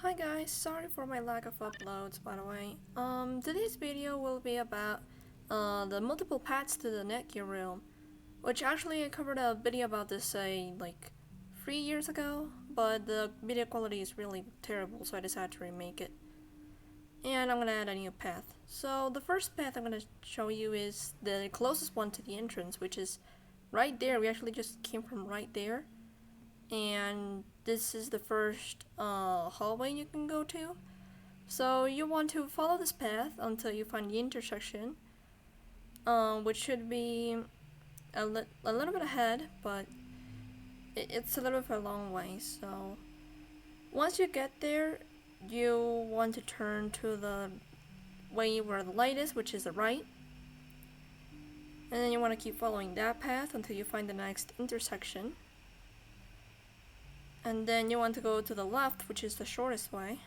Hi guys, sorry for my lack of uploads by the way. Today's video will be about the multiple paths to the NETGEAR room, which actually I covered a video about this like 3 years ago, but the video quality is really terrible, so I decided to remake it. And I'm gonna add a new path. So the first path I'm gonna show you is the closest one to the entrance, which is right there. We actually just came from right there. And this is the first hallway you can go to. So you want to follow this path until you find the intersection, which should be a little bit ahead, but it's a little bit of a long way. So once you get there, you want to turn to the way where the light is, which is the right. And then you want to keep following that path until you find the next intersection. And then you want to go to the left, which is the shortest way.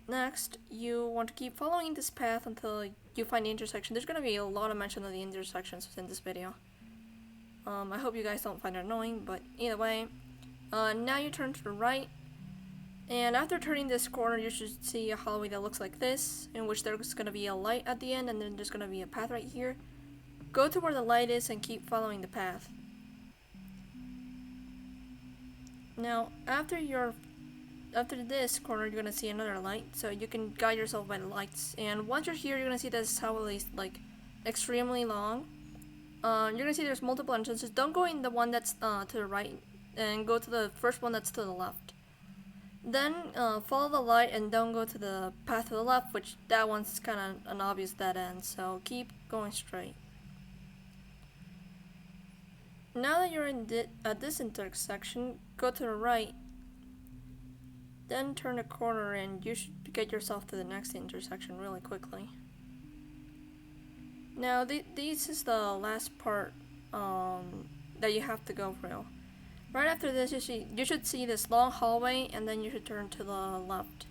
Next, you want to keep following this path until you find the intersection. There's going to be a lot of mention of the intersections within this video. I hope you guys don't find it annoying, but either way. Now you turn to the right, and after turning this corner, you should see a hallway that looks like this, in which there's going to be a light at the end, and then there's going to be a path right here. Go to where the light is and keep following the path. Now, after this corner, you're gonna see another light, so you can guide yourself by the lights. And once you're here, you're gonna see this hallway is like extremely long. You're gonna see there's multiple entrances. Don't go in the one that's to the right, and go to the first one that's to the left. Then follow the light and don't go to the path to the left, which that one's kind of an obvious dead end. So keep going straight. Now that you're at this intersection, go to the right, then turn the corner and you should get yourself to the next intersection really quickly. Now this is the last part that you have to go through. Right after this, you should see this long hallway, and then you should turn to the left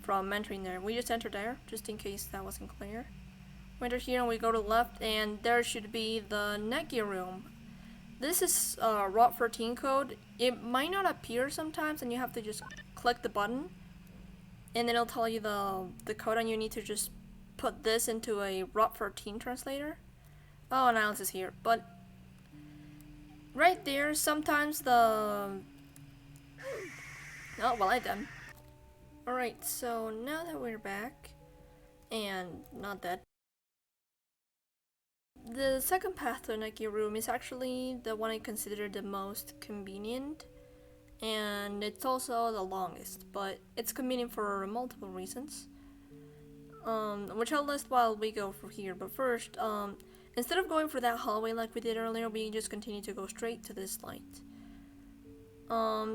from entering there. We just entered there, just in case that wasn't clear. We enter here and we go to the left, and there should be the NETGEAR room. This is Rot 13 code. It might not appear sometimes, and you have to just click the button, and then it'll tell you the code, and you need to just put this into a Rot 13 translator. Oh, analysis here, but right there, sometimes oh, well, I done. Alright, so now that we're back, and not dead, the second path to the NETGEAR room is actually the one I consider the most convenient, and it's also the longest, but it's convenient for multiple reasons, which I'll list while we go through here. But first, instead of going for that hallway like we did earlier, we just continue to go straight to this light.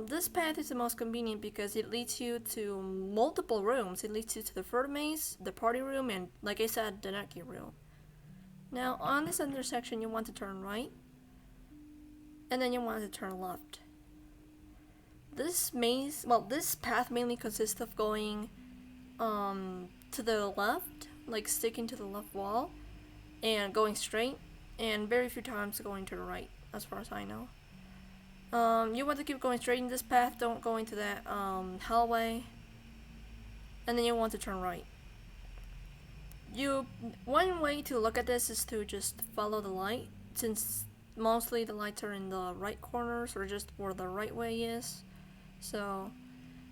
This path is the most convenient because it leads you to multiple rooms. It leads you to the third maze, the party room, and like I said, the NETGEAR room. Now, on this intersection, you want to turn right, and then you want to turn left. This path mainly consists of going to the left, like sticking to the left wall, and going straight, and very few times going to the right, as far as I know. You want to keep going straight in this path, don't go into that hallway, and then you want to turn right. One way to look at this is to just follow the light, since mostly the lights are in the right corners or just where the right way is. So,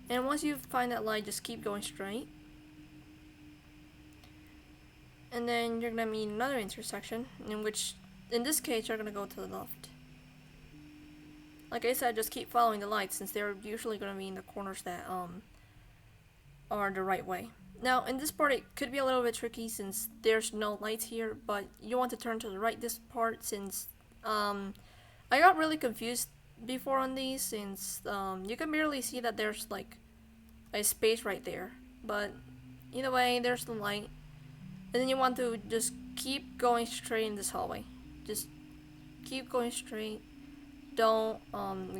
and once you find that light, just keep going straight. And then you're gonna meet another intersection, in which, in this case, you're gonna go to the left. Like I said, just keep following the lights, since they're usually gonna be in the corners that are the right way. Now, in this part, it could be a little bit tricky since there's no lights here, but you want to turn to the right this part, since I got really confused before on these, since you can barely see that there's like a space right there. But either way, there's the light, and then you want to just keep going straight in this hallway. Just keep going straight. Don't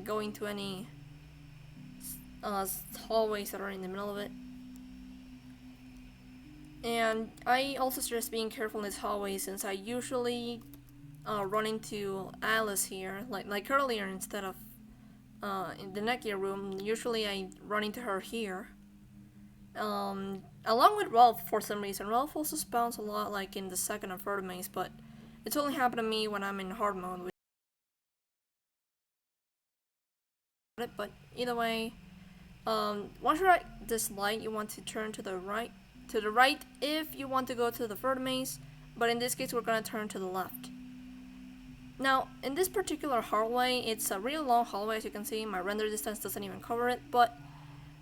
go into any hallways that are in the middle of it. And I also suggest being careful in this hallway, since I usually run into Alice here, like earlier, instead of in the NETGEAR room. Usually I run into her here. Along with Ralph for some reason. Ralph also spawns a lot like in the second or third maze, but it's only happened to me when I'm in hard mode. But either way, once you're at this light, you want to turn to the right. To the right if you want to go to the third maze, but in this case we're gonna turn to the left. Now, in this particular hallway, it's a really long hallway as you can see. My render distance doesn't even cover it, but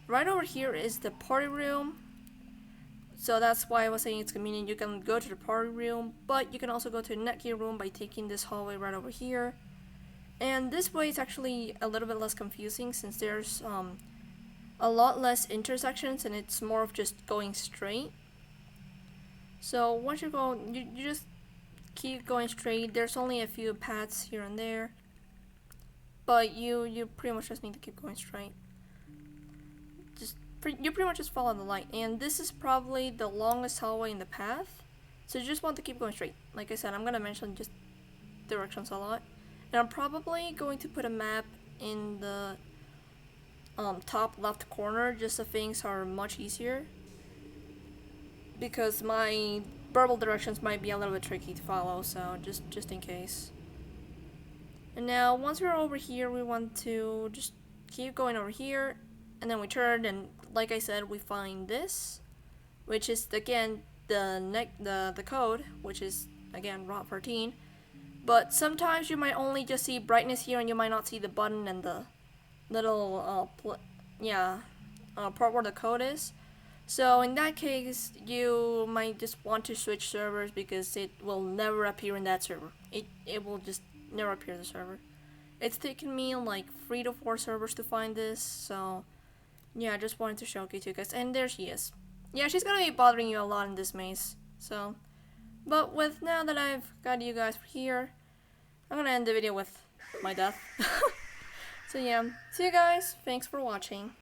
right over here is the party room. So that's why I was saying it's convenient. You can go to the party room, but you can also go to the NETGEAR room by taking this hallway right over here. And this way is actually a little bit less confusing since there's a lot less intersections and it's more of just going straight. So once you go, you just keep going straight. There's only a few paths here and there, but you pretty much just need to keep going straight. You pretty much just follow the light, and this is probably the longest hallway in the path, so you just want to keep going straight. Like I said, I'm gonna mention just directions a lot, and I'm probably going to put a map in the top left corner just so things are much easier, because my verbal directions might be a little bit tricky to follow, so just in case. And now once we're over here, we want to just keep going over here, and then we turn, and like I said, we find this, which is again the code, which is again ROT 13. But sometimes you might only just see brightness here, and you might not see the button and the little part where the code is. So in that case, you might just want to switch servers because it will never appear in that server. It will just never appear in the server. It's taken me like 3 to 4 servers to find this, so yeah, I just wanted to showcase to you guys. And there she is. Yeah, she's gonna be bothering you a lot in this maze. So, but with now that I've got you guys here, I'm gonna end the video with my death. So yeah, see you guys. Thanks for watching.